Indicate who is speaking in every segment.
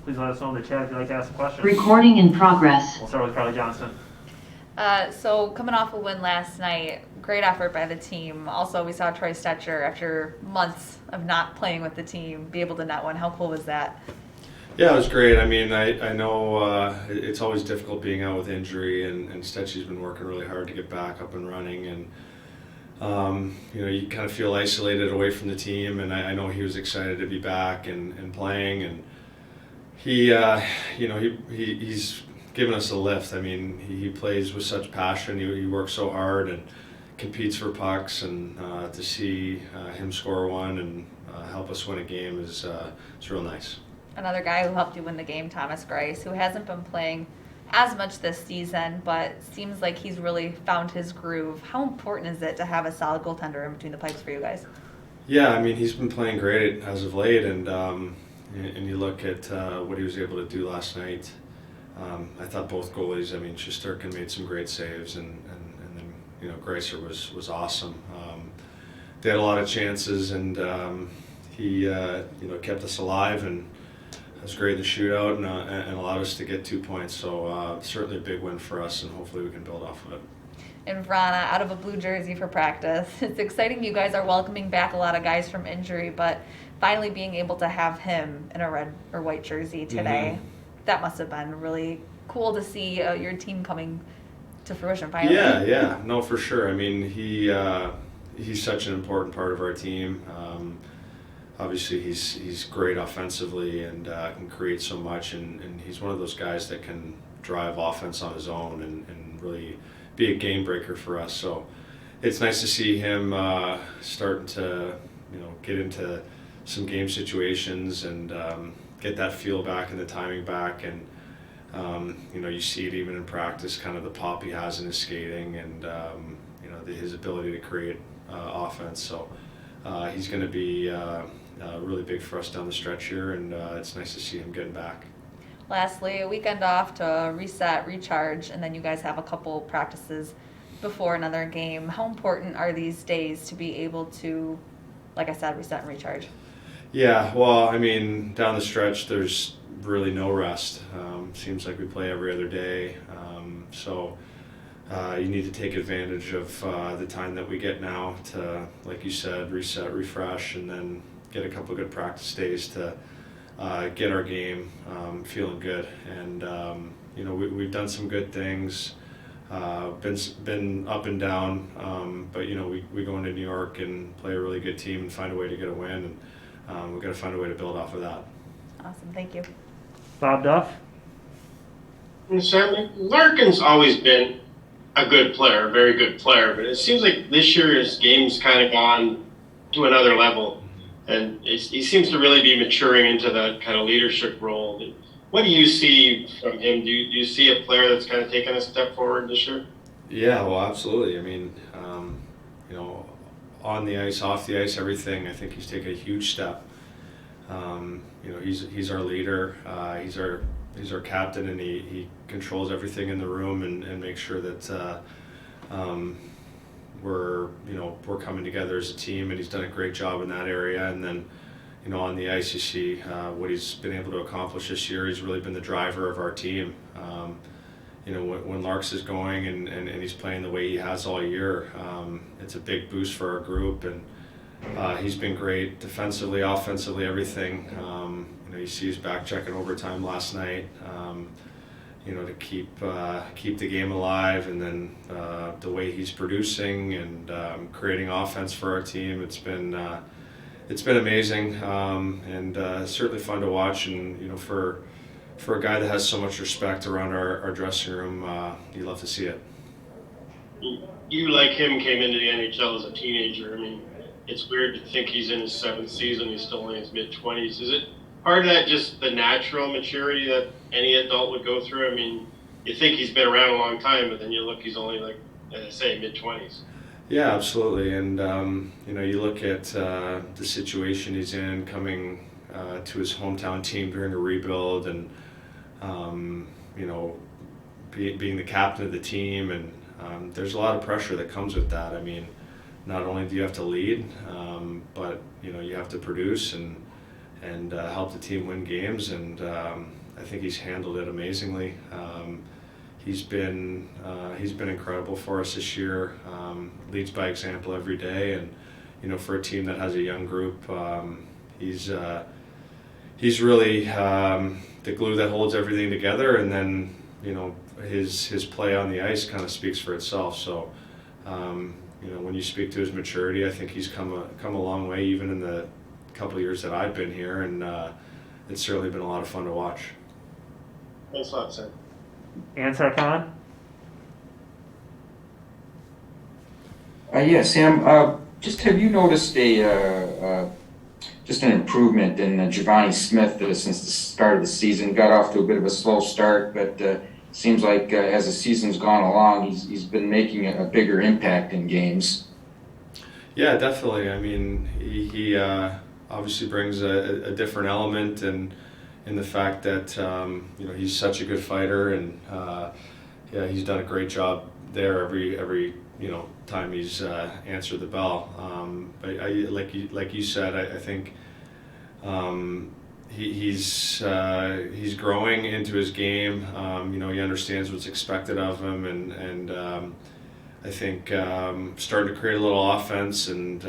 Speaker 1: please let us know in the chat if you'd like to ask a question.
Speaker 2: Recording in progress.
Speaker 1: We'll start with Carly Johnson.
Speaker 3: So coming off a win last night, great effort by the team. Also, we saw Troy Stetcher, after months of not playing with the team, be able to net one. How cool was that?
Speaker 4: Yeah, it was great. I mean, I know it's always difficult being out with injury, and Stetchy's been working really hard to get back up and running. And, you kind of feel isolated away from the team, and I know he was excited to be back and playing. And he's given us a lift. I mean, he plays with such passion. He works so hard and competes for pucks, and to see him score one and help us win a game is it's real nice.
Speaker 3: Another guy who helped you win the game, Thomas Greiss, who hasn't been playing as much this season, but seems like he's really found his groove. How important is it to have a solid goaltender in between the pipes for you guys?
Speaker 4: Yeah, I mean, he's been playing great as of late, and you look at what he was able to do last night. I thought both goalies, I mean, Shesterkin made some great saves, and then, Greiser was awesome. They had a lot of chances, and he, kept us alive, and it was great in the shootout, and allowed us to get 2 points. So certainly a big win for us, and hopefully we can build off of it.
Speaker 3: And Vrana, out of a blue jersey for practice. It's exciting you guys are welcoming back a lot of guys from injury, but finally being able to have him in a red or white jersey today, that must have been really cool to see your team coming to fruition finally.
Speaker 4: Yeah, no, for sure. I mean, he's such an important part of our team. Obviously, he's great offensively and can create so much, and he's one of those guys that can drive offense on his own and really be a game breaker for us. So it's nice to see him starting to get into some game situations and get that feel back and the timing back, and you see it even in practice, kind of the pop he has in his skating, and his ability to create offense. So he's going to be really big for us down the stretch here, and it's nice to see him getting back.
Speaker 3: Lastly, a weekend off to reset, recharge, and then you guys have a couple practices before another game. How important are these days to be able to, like I said, reset and recharge?
Speaker 4: Yeah, well, I mean, down the stretch, there's really no rest. Seems like we play every other day. So you need to take advantage of the time that we get now to, like you said, reset, refresh, and then get a couple of good practice days to get our game feeling good. And, we've done some good things. Been up and down, but we go into New York and play a really good team and find a way to get a win, and we've got to find a way to build off of that.
Speaker 3: Awesome, thank you.
Speaker 1: Bob Duff.
Speaker 5: Sam, Larkin's always been a good player, a very good player, but it seems like this year his game's kind of gone to another level, and he seems to really be maturing into that kind of leadership role. What do you see from him? Do you see a player that's kind of taken a step forward this year?
Speaker 4: Yeah, well, absolutely. I mean, on the ice, off the ice, everything. I think he's taken a huge step. He's our leader. He's our captain, and he controls everything in the room and makes sure that we're coming together as a team. And he's done a great job in that area. And then on the ice, you see what he's been able to accomplish this year. He's really been the driver of our team. When Larks is going and he's playing the way he has all year, it's a big boost for our group. And he's been great defensively, offensively, everything. You see his back checking overtime last night, to keep the game alive, and then the way he's producing and creating offense for our team. It's been amazing, and certainly fun to watch. And for a guy that has so much respect around our dressing room, you love to see it.
Speaker 5: You, like him, came into the NHL as a teenager. I mean, it's weird to think he's in his 7th season. He's still in his mid-20s. Is it part of that just the natural maturity that any adult would go through? I mean, you think he's been around a long time, but then you look, he's only, like, as I say, mid-20s.
Speaker 4: Yeah, absolutely. And, you look at the situation he's in, coming to his hometown team during a rebuild, and, being the captain of the team, and there's a lot of pressure that comes with that. I mean, not only do you have to lead, but you have to produce, and help the team win games, and I think he's handled it amazingly. He's been incredible for us this year. Leads by example every day, and for a team that has a young group, he's really the glue that holds everything together. And then his play on the ice kind of speaks for itself. So when you speak to his maturity, I think he's come a long way, even in the couple of years that I've been here, and it's certainly been a lot of fun to watch.
Speaker 5: Thanks a lot, Sam.
Speaker 1: Answer, Con?
Speaker 2: Yeah, Sam. Just have you noticed just an improvement in Giovanni Smith since the start of the season? Got off to a bit of a slow start, but seems like as the season's gone along, he's been making a bigger impact in games.
Speaker 4: Yeah, definitely. I mean, he obviously brings a different element, and in the fact that he's such a good fighter, and he's done a great job there every time he's answered the bell. But like you said, I think he's growing into his game. He understands what's expected of him, and I think starting to create a little offense, and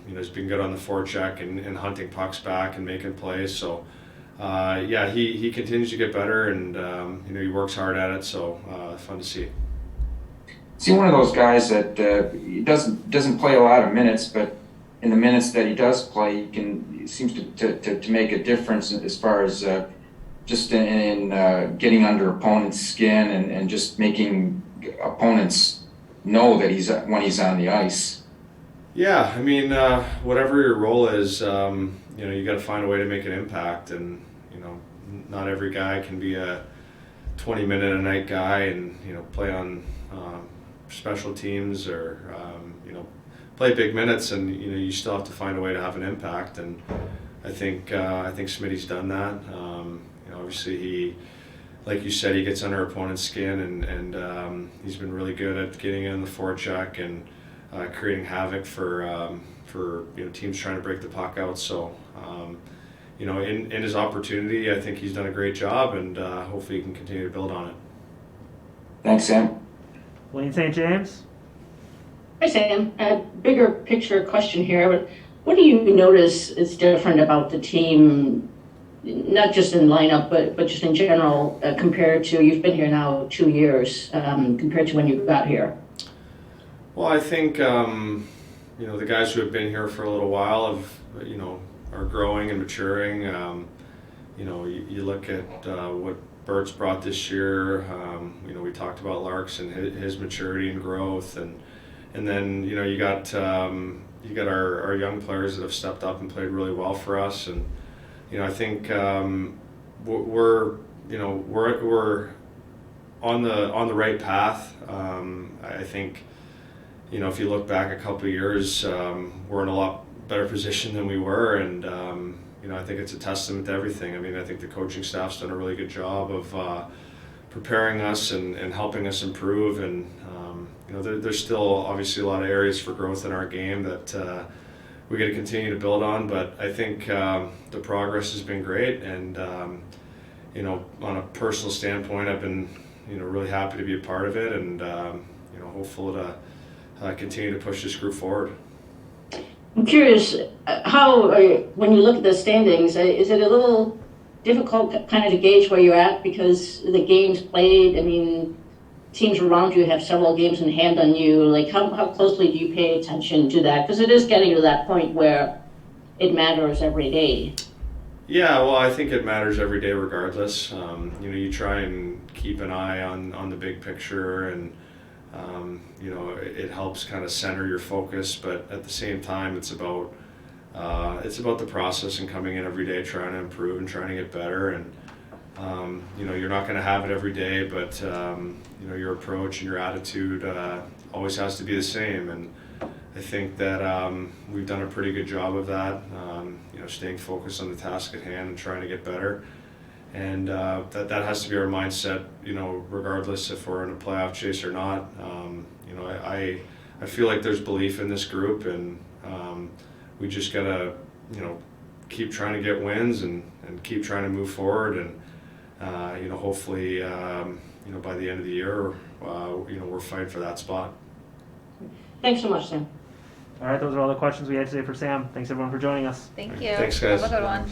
Speaker 4: he's been good on the forecheck and hunting pucks back and making plays. So he continues to get better, and he works hard at it. So fun to see.
Speaker 2: Is he one of those guys that he doesn't play a lot of minutes, but in the minutes that he does play, he seems to make a difference as far as just in getting under opponents' skin and just making opponents know that when he's on the ice.
Speaker 4: Yeah, I mean, whatever your role is, you got to find a way to make an impact, and not every guy can be a 20-minute a night guy and play on special teams or play big minutes, and you still have to find a way to have an impact. And I think Smitty's done that. Obviously he, like you said, he gets under opponent's skin, and he's been really good at getting in the forecheck and creating havoc for teams trying to break the puck out. So in his opportunity, I think he's done a great job, and hopefully he can continue to build on it.
Speaker 2: Thanks, Sam.
Speaker 1: Wayne St. James?
Speaker 6: Hi, Sam. A bigger picture question here. What do you notice is different about the team, not just in lineup, but just in general, compared to, you've been here now 2 years, compared to when you got here?
Speaker 4: Well, I think, the guys who have been here for a little while are growing and maturing. You look at what Bert's brought this year. We talked about Larkins and his maturity and growth, and then you got our young players that have stepped up and played really well for us, and I think we're on the right path. I think if you look back a couple of years, we're in a lot better position than we were, and I think it's a testament to everything. I mean, I think the coaching staff's done a really good job of preparing us and helping us improve, and there's still obviously a lot of areas for growth in our game that we got to continue to build on, but I think the progress has been great, and on a personal standpoint, I've been really happy to be a part of it, and hopeful to continue to push this group forward.
Speaker 6: I'm curious, how, when you look at the standings, is it a little difficult kind of to gauge where you're at because the games played? I mean, teams around you have several games in hand on you. Like, how closely do you pay attention to that? Because it is getting to that point where it matters every day.
Speaker 4: Yeah, well, I think it matters every day regardless. You try and keep an eye on the big picture, and it helps kind of center your focus, but at the same time, it's about the process and coming in every day, trying to improve and trying to get better. And you're not going to have it every day, but your approach and your attitude always has to be the same. And I think that we've done a pretty good job of that. Staying focused on the task at hand and trying to get better. And that has to be our mindset, regardless if we're in a playoff chase or not. I feel like there's belief in this group, and we just gotta, keep trying to get wins and keep trying to move forward, and hopefully by the end of the year we're fighting for that spot.
Speaker 6: Thanks so much, Sam.
Speaker 1: All right, those are all the questions we had today for Sam. Thanks everyone for joining us.
Speaker 3: Thank you.
Speaker 4: Thanks, guys.
Speaker 3: Have a good one.